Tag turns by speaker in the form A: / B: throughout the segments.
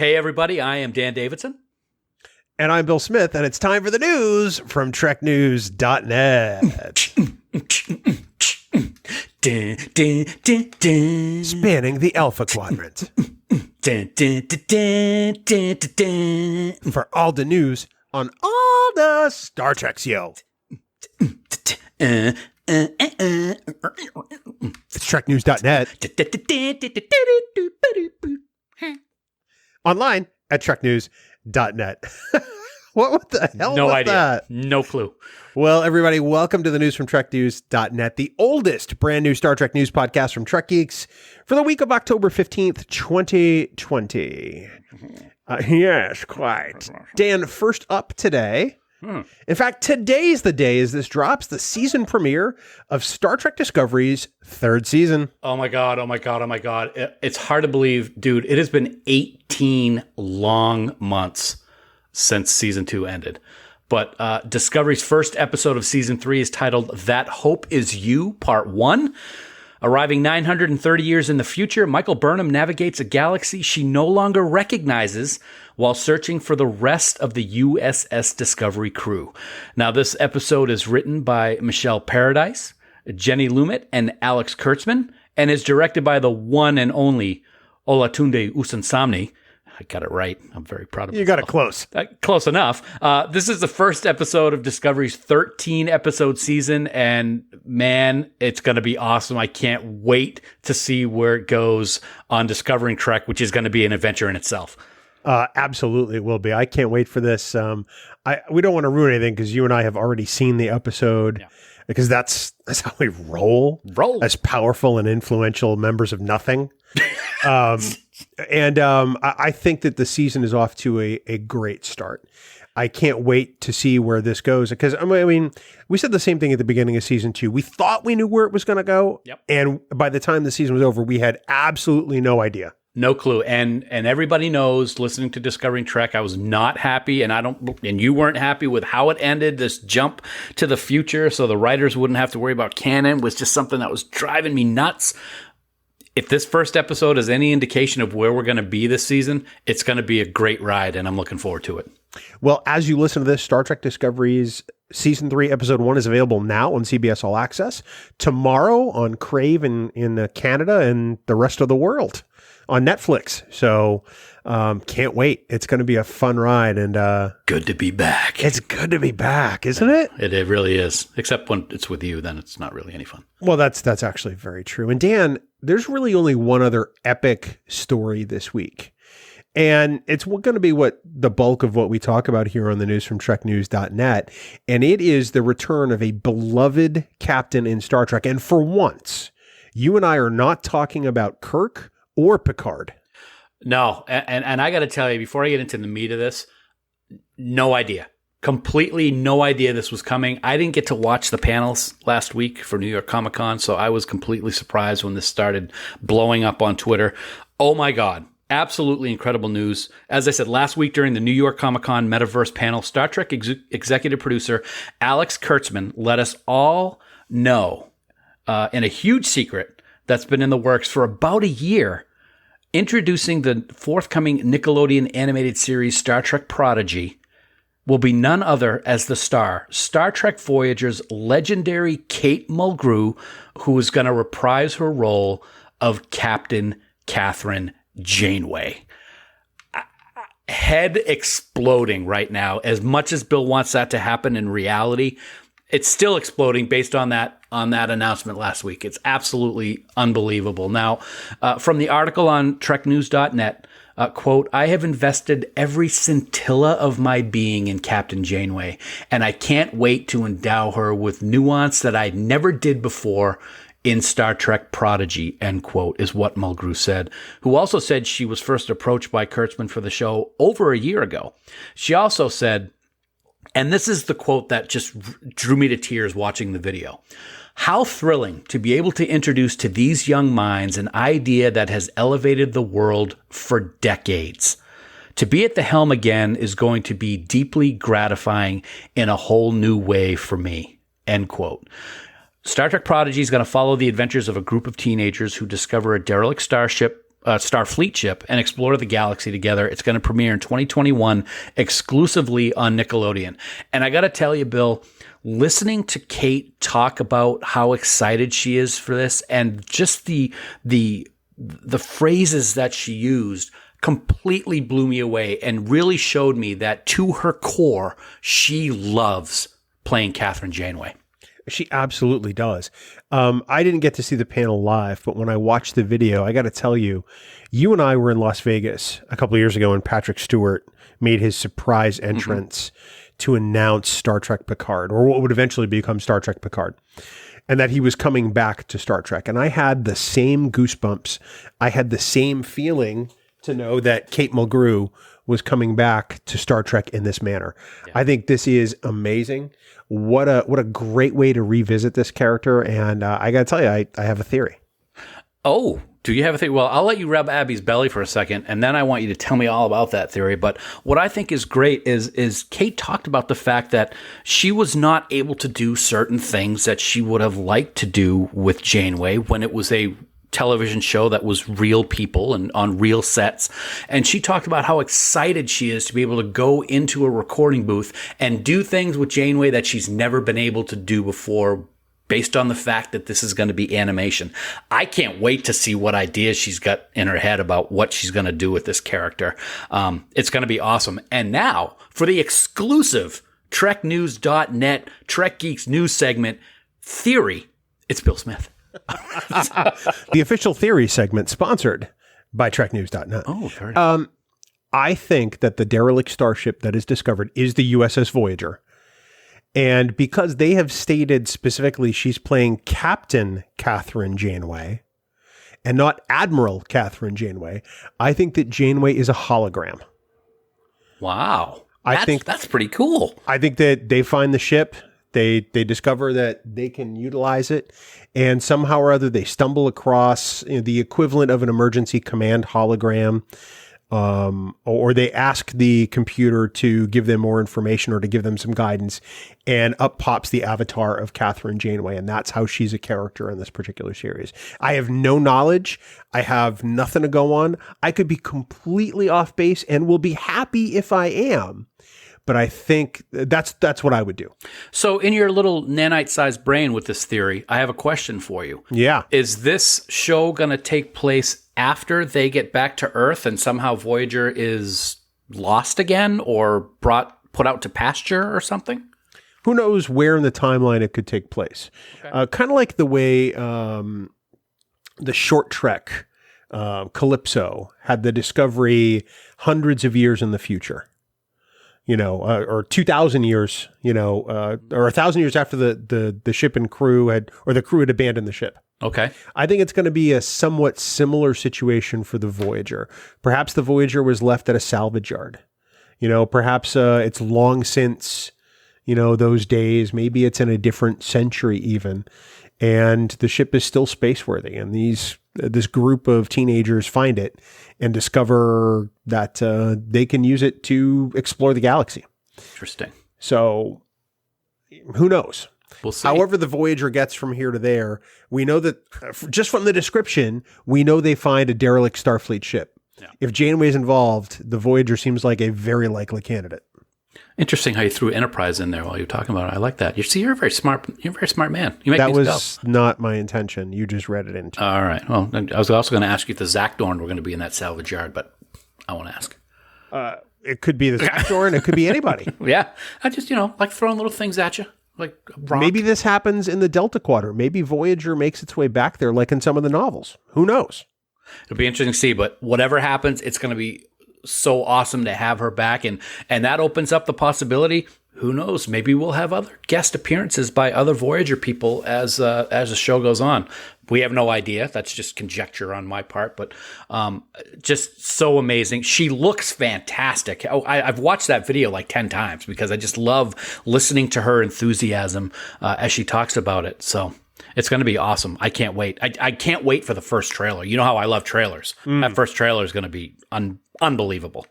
A: Hey, everybody, I am Dan Davidson.
B: And I'm Bill Smith, and it's time for the news from TrekNews.net. Spanning the Alpha Quadrant. For all the news on all the Star Treks, yo. It's TrekNews.net. Online at TrekNews.net. What the hell
A: no
B: was
A: idea.
B: that?
A: No clue.
B: Well, everybody, welcome to the news from TrekNews.net, the oldest brand new Star Trek news podcast from Trek Geeks for the week of October 15th, 2020. Yes, quite. Dan, first up today. In fact, today's the day as this drops, the season premiere of Star Trek Discovery's third season.
A: Oh my God. It's hard to believe, dude. It has been 18 long months since season 2 ended. But Discovery's first episode of season 3 is titled That Hope Is You, Part 1. Arriving 930 years in the future, Michael Burnham navigates a galaxy she no longer recognizes while searching for the rest of the USS Discovery crew. Now, this episode is written by Michelle Paradise, Jenny Lumet, and Alex Kurtzman, and is directed by the one and only Olatunde Usansamni. I got it right. I'm very proud of myself.
B: You got it close.
A: Close enough. This is the first episode of Discovery's 13-episode season, and man, it's going to be awesome. I can't wait to see where it goes on Discovering Trek, which is going to be an adventure in itself.
B: Absolutely it will be. I can't wait for this. We don't want to ruin anything because you and I have already seen the episode, because that's how we roll as powerful and influential members of nothing. I think that the season is off to a great start. I can't wait to see where this goes, because I mean, we said the same thing at the beginning of season 2. We thought we knew where it was going to go. Yep. And by the time the season was over, we had absolutely no idea.
A: No clue. And everybody knows, listening to Discovering Trek, I was not happy, and you weren't happy with how it ended. This jump to the future so the writers wouldn't have to worry about canon was just something that was driving me nuts. If this first episode is any indication of where we're going to be this season, it's going to be a great ride, and I'm looking forward to it.
B: Well, as you listen to this, Star Trek Discovery's Season 3, Episode 1 is available now on CBS All Access, tomorrow on Crave in Canada and the rest of the world on Netflix. So can't wait. It's going to be a fun ride. And
A: good to be back.
B: It's good to be back, isn't it?
A: It really is. Except when it's with you, then it's not really any fun.
B: Well, that's actually very true. And Dan, there's really only one other epic story this week. And it's going to be what the bulk of what we talk about here on the news from TrekNews.net. And it is the return of a beloved captain in Star Trek. And for once, you and I are not talking about Kirk or Picard.
A: No. And I got to tell you, before I get into the meat of this, no idea. Completely no idea this was coming. I didn't get to watch the panels last week for New York Comic Con, so I was completely surprised when this started blowing up on Twitter. Oh my God. Absolutely incredible news. As I said, last week during the New York Comic Con Metaverse panel, Star Trek executive producer Alex Kurtzman let us all know in a huge secret that's been in the works for about a year, introducing the forthcoming Nickelodeon animated series Star Trek Prodigy will be none other as the Star Trek Voyager's legendary Kate Mulgrew, who is going to reprise her role of Captain Kathryn Janeway. Head exploding right now. As much as Bill wants that to happen in reality, it's still exploding based on that announcement last week. It's absolutely unbelievable. Now, from the article on TrekNews.net, quote, I have invested every scintilla of my being in Captain Janeway, and I can't wait to endow her with nuance that I never did before in Star Trek Prodigy, end quote, is what Mulgrew said, who also said she was first approached by Kurtzman for the show over a year ago. She also said, and this is the quote that just drew me to tears watching the video, how thrilling to be able to introduce to these young minds an idea that has elevated the world for decades. To be at the helm again is going to be deeply gratifying in a whole new way for me, end quote. Star Trek Prodigy is going to follow the adventures of a group of teenagers who discover a derelict starship Starfleet ship and explore the galaxy together. It's going to premiere in 2021 exclusively on Nickelodeon. And I got to tell you, Bill, listening to Kate talk about how excited she is for this and just the phrases that she used completely blew me away and really showed me that to her core, she loves playing Kathryn Janeway.
B: She absolutely does. I didn't get to see the panel live, but when I watched the video, I got to tell you, you and I were in Las Vegas a couple of years ago when Patrick Stewart made his surprise entrance to announce Star Trek Picard, or what would eventually become Star Trek Picard, and that he was coming back to Star Trek. And I had the same goosebumps. I had the same feeling to know that Kate Mulgrew was coming back to Star Trek in this manner. Yeah. I think this is amazing. What a great way to revisit this character. And I got to tell you, I have a theory.
A: Oh, do you have a theory? Well, I'll let you rub Abby's belly for a second, and then I want you to tell me all about that theory. But what I think is great is Kate talked about the fact that she was not able to do certain things that she would have liked to do with Janeway when it was a television show that was real people and on real sets. And she talked about how excited she is to be able to go into a recording booth and do things with Janeway that she's never been able to do before, based on the fact that this is going to be animation. I can't wait to see what ideas she's got in her head about what she's going to do with this character. It's going to be awesome. And now for the exclusive TrekNews.net Trek Geeks news segment, Theory, it's Bill Smith.
B: The official theory segment sponsored by TrekNews.net.
A: Oh, very nice.
B: I think that the derelict starship that is discovered is the USS Voyager. And because they have stated specifically she's playing Captain Kathryn Janeway and not Admiral Kathryn Janeway, I think that Janeway is a hologram.
A: Wow. I think that's pretty cool.
B: I think that they find the ship. They discover that they can utilize it, and somehow or other they stumble across the equivalent of an emergency command hologram, or they ask the computer to give them more information or to give them some guidance, and up pops the avatar of Kathryn Janeway, and that's how she's a character in this particular series. I have no knowledge. I have nothing to go on. I could be completely off base and will be happy if I am. But I think that's what I would do.
A: So in your little nanite-sized brain with this theory, I have a question for you.
B: Yeah.
A: Is this show going to take place after they get back to Earth and somehow Voyager is lost again or put out to pasture or something?
B: Who knows where in the timeline it could take place. Okay. Kind of like the way the short trek Calypso had the Discovery hundreds of years in the future. Or 2,000 years, or 1,000 years after the ship and crew the crew had abandoned the ship.
A: Okay.
B: I think it's going to be a somewhat similar situation for the Voyager. Perhaps the Voyager was left at a salvage yard. Perhaps it's long since, those days. Maybe it's in a different century even. And the ship is still spaceworthy. And this group of teenagers find it and discover that they can use it to explore the galaxy.
A: Interesting.
B: So who knows?
A: We'll see.
B: However the Voyager gets from here to there, we know that just from the description, we know they find a derelict Starfleet ship. Yeah. If Janeway's involved, the Voyager seems like a very likely candidate.
A: Interesting how you threw Enterprise in there while you're talking about it. I like that. You're a very smart man. You make
B: that was not my intention. You just read it into.
A: All right. Well, I was also going to ask you if the Zakdorn were going to be in that salvage yard, but I won't ask.
B: It could be the Zakdorn. It could be anybody.
A: Yeah. I just, like throwing little things at you. Like a rock.
B: Maybe this happens in the Delta Quadrant. Maybe Voyager makes its way back there like in some of the novels. Who knows?
A: It'll be interesting to see, but whatever happens, it's going to be so awesome to have her back, and that opens up the possibility. Who knows? Maybe we'll have other guest appearances by other Voyager people as the show goes on. We have no idea. That's just conjecture on my part, but just so amazing. She looks fantastic. I've watched that video like 10 times because I just love listening to her enthusiasm as she talks about it. So it's going to be awesome. I can't wait. I can't wait for the first trailer. You know how I love trailers. That first trailer is going to be unbelievable.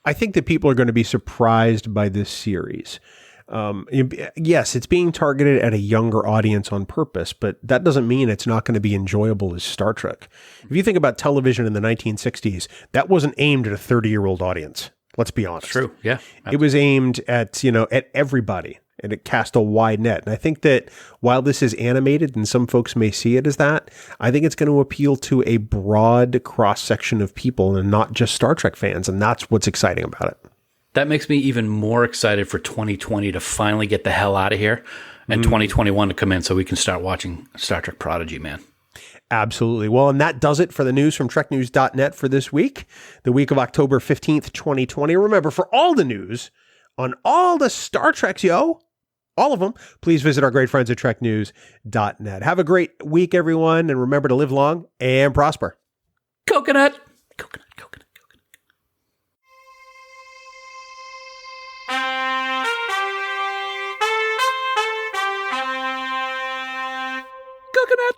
B: I think that people are going to be surprised by this series. Yes, it's being targeted at a younger audience on purpose, but that doesn't mean it's not going to be enjoyable as Star Trek. If you think about television in the 1960s, that wasn't aimed at a 30-year-old audience. Let's be honest.
A: True. Yeah.
B: It was aimed at, at everybody, and it cast a wide net. And I think that while this is animated and some folks may see it as that, I think it's going to appeal to a broad cross-section of people and not just Star Trek fans. And that's what's exciting about it.
A: That makes me even more excited for 2020 to finally get the hell out of here and 2021 to come in so we can start watching Star Trek Prodigy, man.
B: Absolutely. Well, and that does it for the news from TrekNews.net for this week, the week of October 15th, 2020. Remember, for all the news on all the Star Treks, all of them, please visit our great friends at TrekNews.net. Have a great week, everyone, and remember to live long and prosper.
A: Coconut. Coconut, coconut, coconut. Coconut.